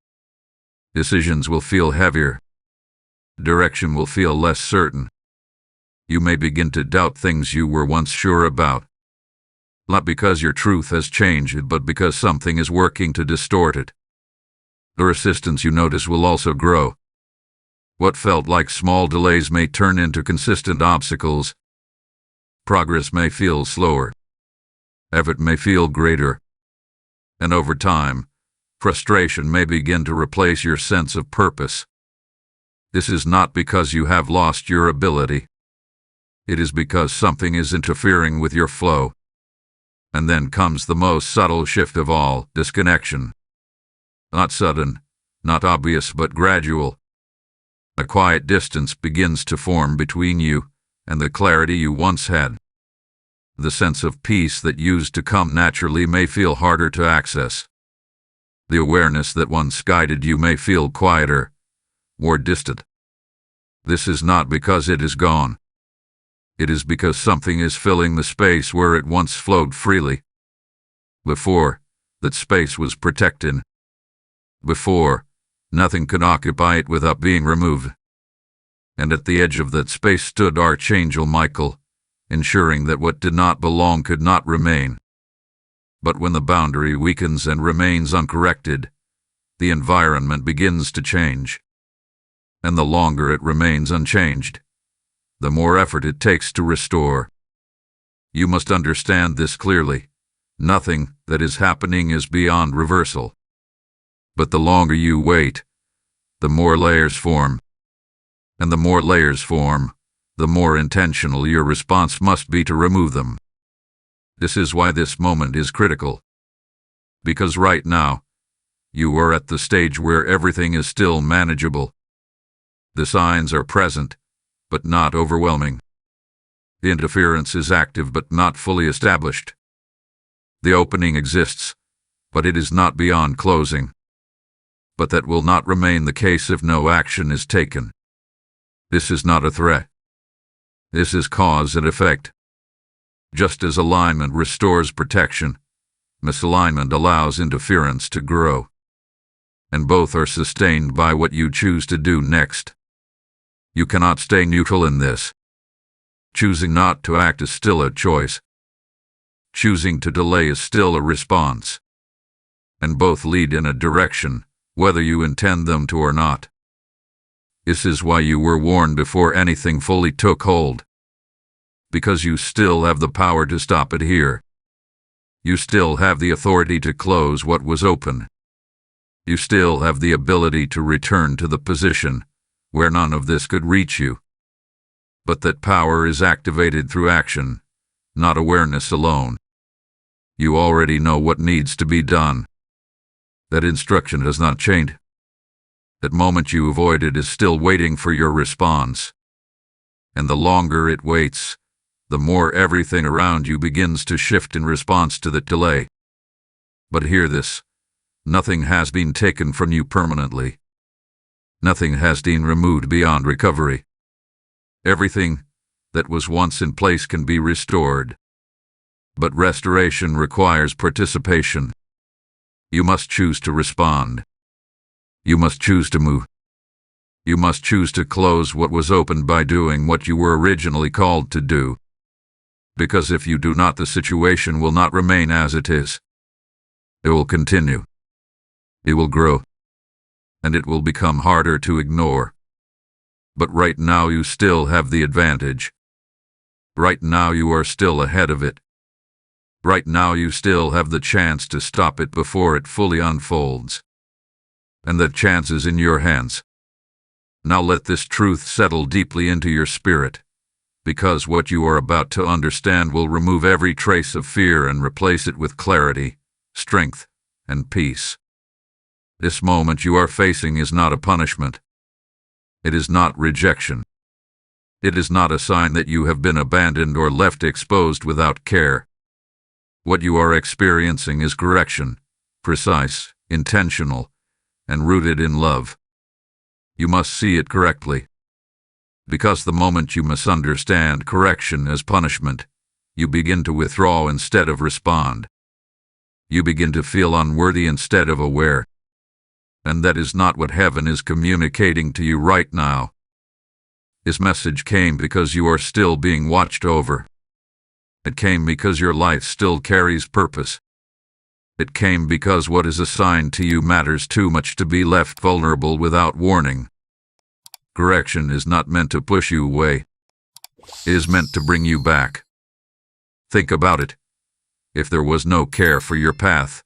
Decisions will feel heavier. Direction will feel less certain. You may begin to doubt things you were once sure about. Not because your truth has changed, but because something is working to distort it. The resistance you notice will also grow. What felt like small delays may turn into consistent obstacles. Progress may feel slower. Effort may feel greater. And over time, frustration may begin to replace your sense of purpose. This is not because you have lost your ability. It is because something is interfering with your flow. And then comes the most subtle shift of all, disconnection. Not sudden, not obvious, but gradual. A quiet distance begins to form between you and the clarity you once had. The sense of peace that used to come naturally may feel harder to access. The awareness that once guided you may feel quieter, more distant. This is not because it is gone. It is because something is filling the space where it once flowed freely. Before, that space was protected. Before, nothing could occupy it without being removed. And at the edge of that space stood Archangel Michael, ensuring that what did not belong could not remain. But when the boundary weakens and remains uncorrected, the environment begins to change. And the longer it remains unchanged, the more effort it takes to restore. You must understand this clearly. Nothing that is happening is beyond reversal. But the longer you wait, the more layers form. And the more layers form, the more intentional your response must be to remove them. This is why this moment is critical. Because right now, you are at the stage where everything is still manageable. The signs are present, but not overwhelming. The interference is active but not fully established. The opening exists, but it is not beyond closing. But that will not remain the case if no action is taken. This is not a threat. This is cause and effect. Just as alignment restores protection, misalignment allows interference to grow. And both are sustained by what you choose to do next. You cannot stay neutral in this. Choosing not to act is still a choice. Choosing to delay is still a response. And both lead in a direction, whether you intend them to or not. This is why you were warned before anything fully took hold. Because you still have the power to stop it here. You still have the authority to close what was open. You still have the ability to return to the position where none of this could reach you. But that power is activated through action, not awareness alone. You already know what needs to be done. That instruction has not changed. That moment you avoided is still waiting for your response. And the longer it waits, the more everything around you begins to shift in response to that delay. But hear this. Nothing has been taken from you permanently. Nothing has been removed beyond recovery. Everything that was once in place can be restored. But restoration requires participation. You must choose to respond. You must choose to move. You must choose to close what was opened by doing what you were originally called to do. Because if you do not, the situation will not remain as it is. It will continue. It will grow. And it will become harder to ignore. But right now you still have the advantage. Right now you are still ahead of it. Right now you still have the chance to stop it before it fully unfolds. And that chance is in your hands. Now let this truth settle deeply into your spirit, because what you are about to understand will remove every trace of fear and replace it with clarity, strength, and peace. This moment you are facing is not a punishment. It is not rejection. It is not a sign that you have been abandoned or left exposed without care. What you are experiencing is correction, precise, intentional, and rooted in love. You must see it correctly. Because the moment you misunderstand correction as punishment, you begin to withdraw instead of respond. You begin to feel unworthy instead of aware. And that is not what heaven is communicating to you right now. This message came because you are still being watched over. It came because your life still carries purpose. It came because what is assigned to you matters too much to be left vulnerable without warning. Correction is not meant to push you away. It is meant to bring you back. Think about it. If there was no care for your path,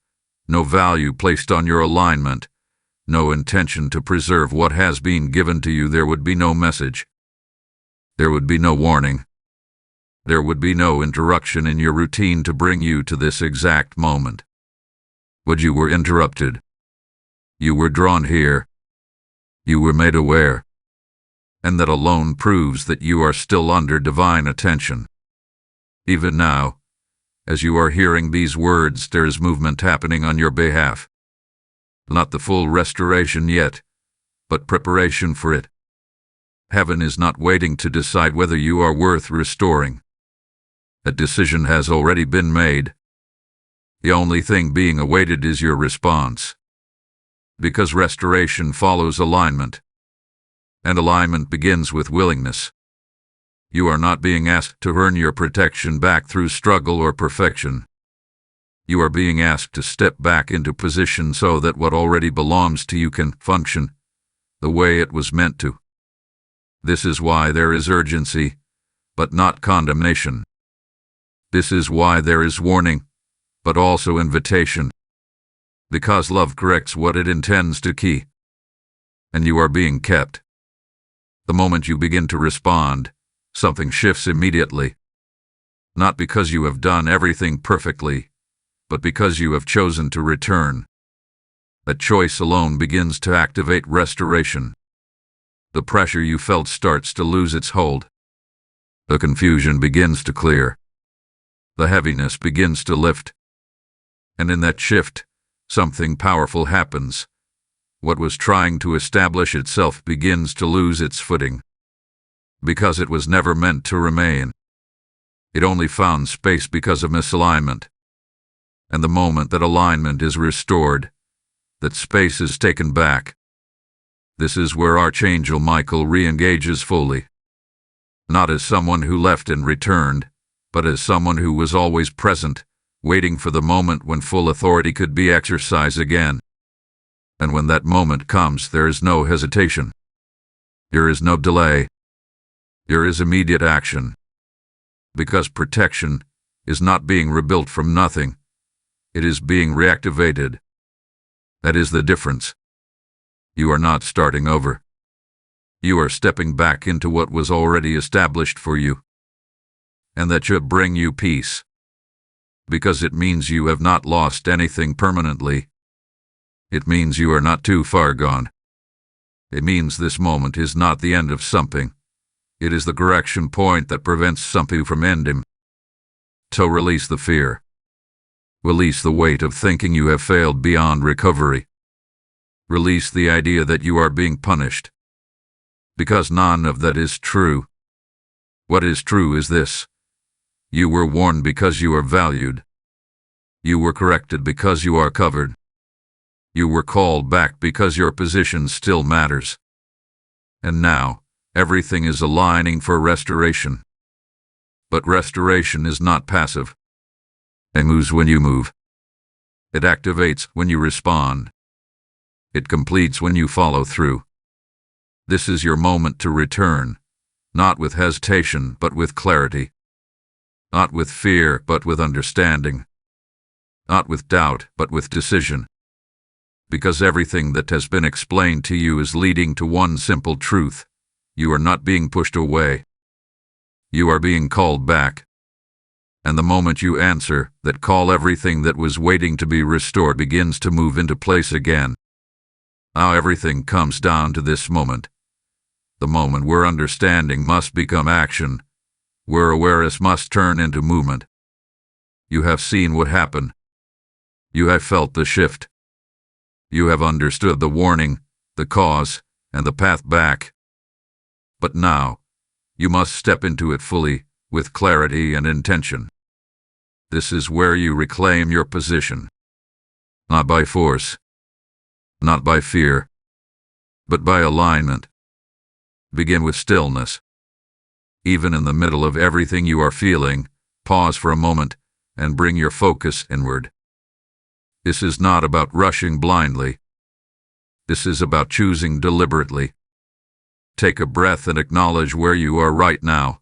no value placed on your alignment, no intention to preserve what has been given to you, there would be no message. There would be no warning. There would be no interruption in your routine to bring you to this exact moment. But you were interrupted. You were drawn here. You were made aware. And that alone proves that you are still under divine attention. Even now, as you are hearing these words, there is movement happening on your behalf. Not the full restoration yet, but preparation for it. Heaven is not waiting to decide whether you are worth restoring. That decision has already been made. The only thing being awaited is your response. Because restoration follows alignment. And alignment begins with willingness. You are not being asked to earn your protection back through struggle or perfection. You are being asked to step back into position so that what already belongs to you can function the way it was meant to. This is why there is urgency, but not condemnation. This is why there is warning, but also invitation. Because love corrects what it intends to keep. And you are being kept. The moment you begin to respond, something shifts immediately. Not because you have done everything perfectly, but because you have chosen to return. That choice alone begins to activate restoration. The pressure you felt starts to lose its hold. The confusion begins to clear. The heaviness begins to lift. And in that shift, something powerful happens. What was trying to establish itself begins to lose its footing. Because it was never meant to remain. It only found space because of misalignment. And the moment that alignment is restored, that space is taken back. This is where Archangel Michael re-engages fully. Not as someone who left and returned, but as someone who was always present, waiting for the moment when full authority could be exercised again. And when that moment comes, there is no hesitation. There is no delay. There is immediate action. Because protection is not being rebuilt from nothing. It is being reactivated. That is the difference. You are not starting over. You are stepping back into what was already established for you. And that should bring you peace. Because it means you have not lost anything permanently. It means you are not too far gone. It means this moment is not the end of something. It is the correction point that prevents something from ending. So release the fear. Release the weight of thinking you have failed beyond recovery. Release the idea that you are being punished. Because none of that is true. What is true is this. You were warned because you are valued. You were corrected because you are covered. You were called back because your position still matters. And now, everything is aligning for restoration. But restoration is not passive. It moves when you move. It activates when you respond. It completes when you follow through. This is your moment to return, not with hesitation but with clarity. Not with fear but with understanding. Not with doubt but with decision. Because everything that has been explained to you is leading to one simple truth. You are not being pushed away. You are being called back. And the moment you answer that call, everything that was waiting to be restored begins to move into place again. Now everything comes down to this moment. the moment where understanding must become action, where awareness must turn into movement. You have seen what happened. You have felt the shift. You have understood the warning, the cause, and the path back. But now, you must step into it fully, with clarity and intention. This is where you reclaim your position. Not by force, not by fear, but by alignment. Begin with stillness. Even in the middle of everything you are feeling, pause for a moment and bring your focus inward. This is not about rushing blindly. This is about choosing deliberately. Take a breath and acknowledge where you are right now.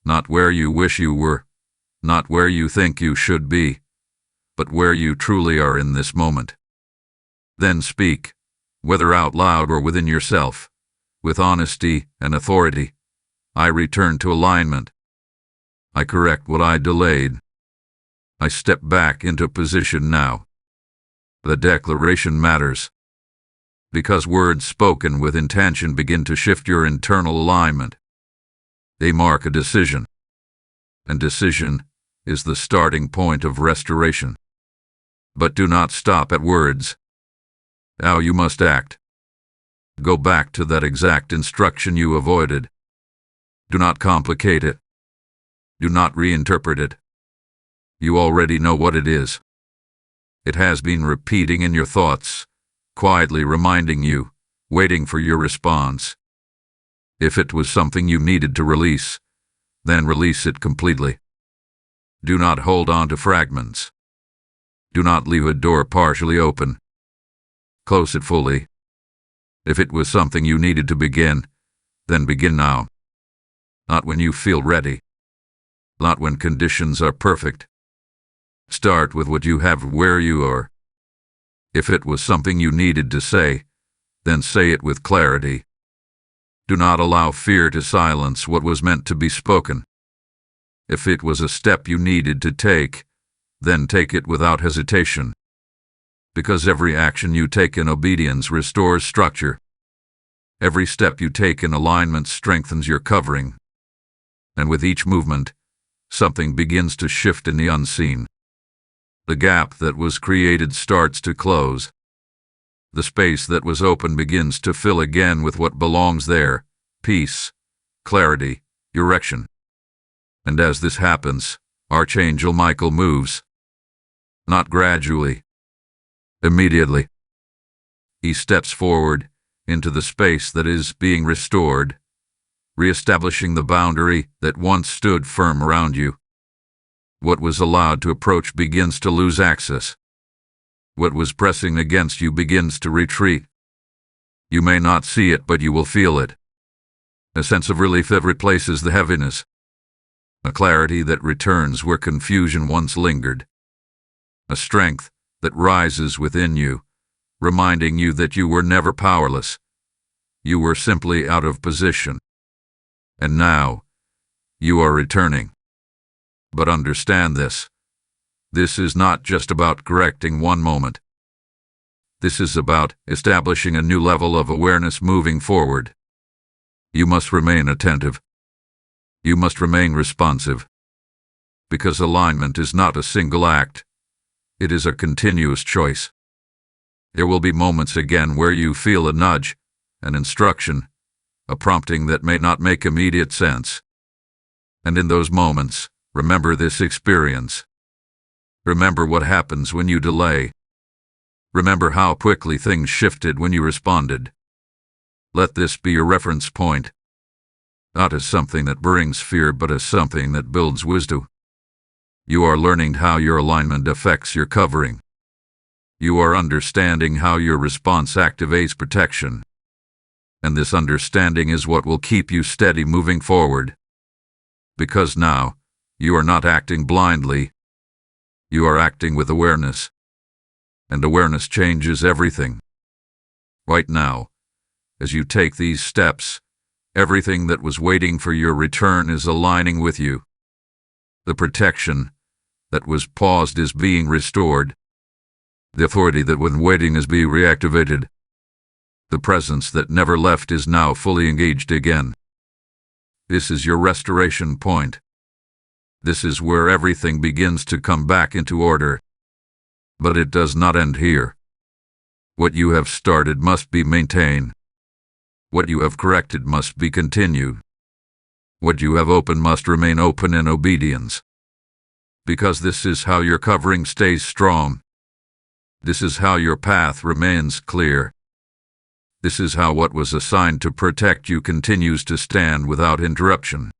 Not where you wish you were, not where you think you should be, but where you truly are in this moment. Then speak, whether out loud or within yourself, with honesty and authority. I return to alignment. I correct what I delayed. I step back into position now. The declaration matters, because words spoken with intention begin to shift your internal alignment. They mark a decision, and decision is the starting point of restoration. But do not stop at words. Now you must act. Go back to that exact instruction you avoided. Do not complicate it. Do not reinterpret it. You already know what it is. It has been repeating in your thoughts, quietly reminding you, waiting for your response. If it was something you needed to release, then release it completely. Do not hold on to fragments. Do not leave a door partially open. Close it fully. If it was something you needed to begin, then begin now. Not when you feel ready. Not when conditions are perfect. Start with what you have where you are. If it was something you needed to say, then say it with clarity. Do not allow fear to silence what was meant to be spoken. If it was a step you needed to take, then take it without hesitation. Because every action you take in obedience restores structure. Every step you take in alignment strengthens your covering. And with each movement, something begins to shift in the unseen. The gap that was created starts to close. The space that was open begins to fill again with what belongs there: peace, clarity, direction. And as this happens, Archangel Michael moves. Not gradually. Immediately. He steps forward into the space that is being restored, reestablishing the boundary that once stood firm around you. What was allowed to approach begins to lose access. What was pressing against you begins to retreat. You may not see it, but you will feel it. A sense of relief that replaces the heaviness. A clarity that returns where confusion once lingered. A strength that rises within you, reminding you that you were never powerless. You were simply out of position. And now, you are returning. But understand this. This is not just about correcting one moment. This is about establishing a new level of awareness moving forward. You must remain attentive. You must remain responsive. Because alignment is not a single act. It is a continuous choice. There will be moments again where you feel a nudge, an instruction, a prompting that may not make immediate sense. And in those moments, remember this experience. Remember what happens when you delay. Remember how quickly things shifted when you responded. Let this be your reference point. Not as something that brings fear, but as something that builds wisdom. You are learning how your alignment affects your covering. You are understanding how your response activates protection. And this understanding is what will keep you steady moving forward. Because now, you are not acting blindly. You are acting with awareness. And awareness changes everything. Right now, as you take these steps, everything that was waiting for your return is aligning with you. The protection that was paused is being restored. The authority that was waiting is being reactivated. The presence that never left is now fully engaged again. This is your restoration point. This is where everything begins to come back into order. But it does not end here. What you have started must be maintained. What you have corrected must be continued. What you have opened must remain open in obedience. Because this is how your covering stays strong. This is how your path remains clear. This is how what was assigned to protect you continues to stand without interruption.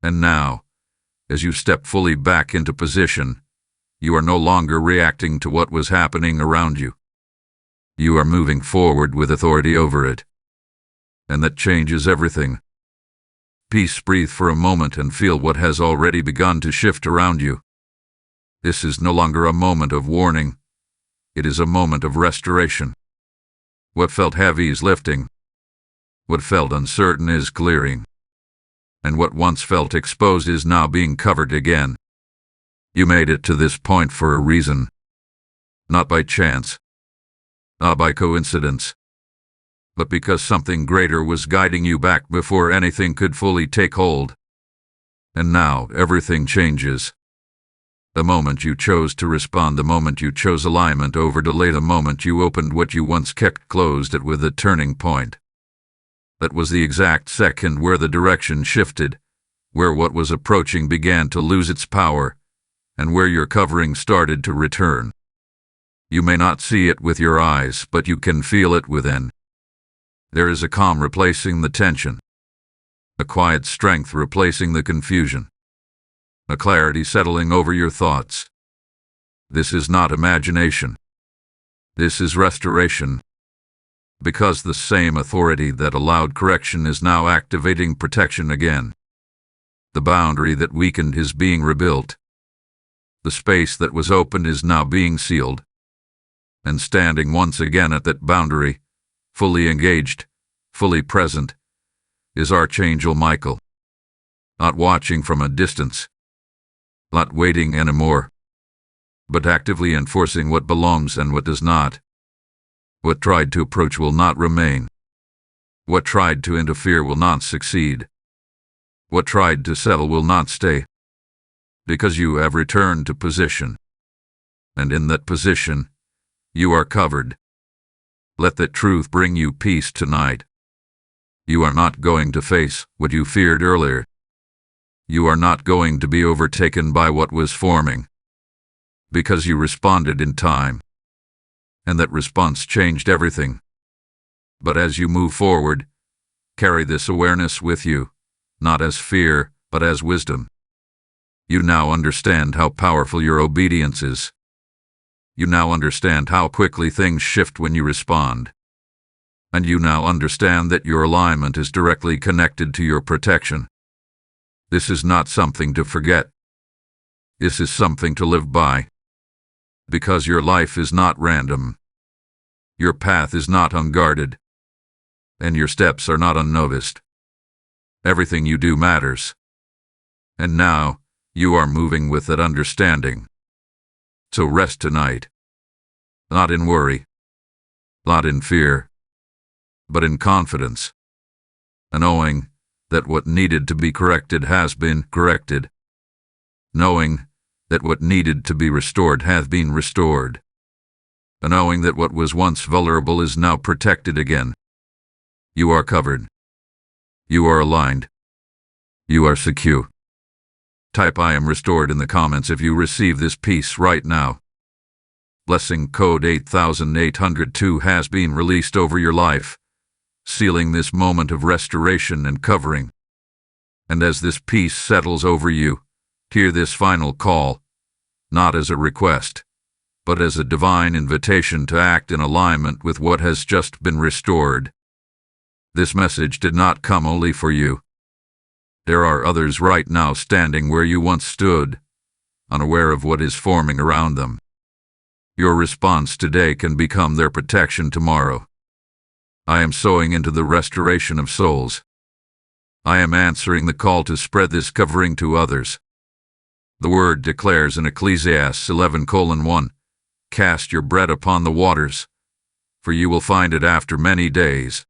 And now, as you step fully back into position, you are no longer reacting to what was happening around you. You are moving forward with authority over it. And that changes everything. Peace. Breathe for a moment and feel what has already begun to shift around you. This is no longer a moment of warning. It is a moment of restoration. What felt heavy is lifting. What felt uncertain is clearing. And what once felt exposed is now being covered again. You made it to this point for a reason. Not by chance. Not by coincidence. But because something greater was guiding you back before anything could fully take hold. And now everything changes. The moment you chose to respond, the moment you chose alignment over delay, the moment you opened what you once kept closed, it with a turning point. That was the exact second where the direction shifted, where what was approaching began to lose its power, and where your covering started to return. You may not see it with your eyes, but you can feel it within. There is a calm replacing the tension, a quiet strength replacing the confusion, a clarity settling over your thoughts. This is not imagination. This is restoration. Because the same authority that allowed correction is now activating protection again. The boundary that weakened is being rebuilt. The space that was opened is now being sealed. And standing once again at that boundary, fully engaged, fully present, is Archangel Michael. Not watching from a distance, not waiting anymore, but actively enforcing what belongs and what does not. What tried to approach will not remain. What tried to interfere will not succeed. What tried to settle will not stay. Because you have returned to position. And in that position, you are covered. Let that truth bring you peace tonight. You are not going to face what you feared earlier. You are not going to be overtaken by what was forming. Because you responded in time. And that response changed everything. But as you move forward, carry this awareness with you, not as fear, but as wisdom. You now understand how powerful your obedience is. You now understand how quickly things shift when you respond. And you now understand that your alignment is directly connected to your protection. This is not something to forget. This is something to live by. Because your life is not random. Your path is not unguarded. And your steps are not unnoticed. Everything you do matters. And now, you are moving with that understanding. So rest tonight. Not in worry. Not in fear. But in confidence. And knowing that what needed to be corrected has been corrected. Knowing that what needed to be restored hath been restored. And knowing that what was once vulnerable is now protected again. You are covered. You are aligned. You are secure. Type I am restored in the comments if you receive this peace right now. Blessing code 8802 has been released over your life, sealing this moment of restoration and covering. And as this peace settles over you, hear this final call, not as a request, but as a divine invitation to act in alignment with what has just been restored. This message did not come only for you. There are others right now standing where you once stood, unaware of what is forming around them. Your response today can become their protection tomorrow. I am sowing into the restoration of souls. I am answering the call to spread this covering to others. The word declares in Ecclesiastes 11:1, cast your bread upon the waters, for you will find it after many days.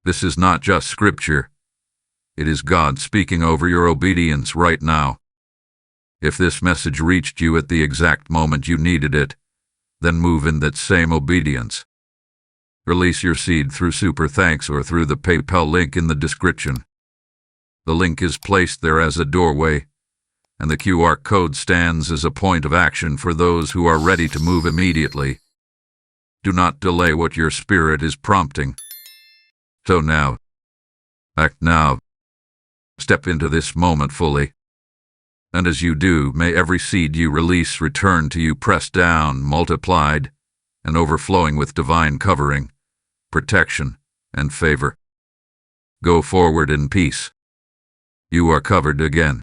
This is not just scripture. It is God speaking over your obedience right now. If this message reached you at the exact moment you needed it, then move in that same obedience. Release your seed through Super Thanks or through the PayPal link in the description. The link is placed there as a doorway, and the QR code stands as a point of action for those who are ready to move immediately. Do not delay what your spirit is prompting. So now, act now. Step into this moment fully. And as you do, may every seed you release return to you pressed down, multiplied, and overflowing with divine covering, protection, and favor. Go forward in peace. You are covered again.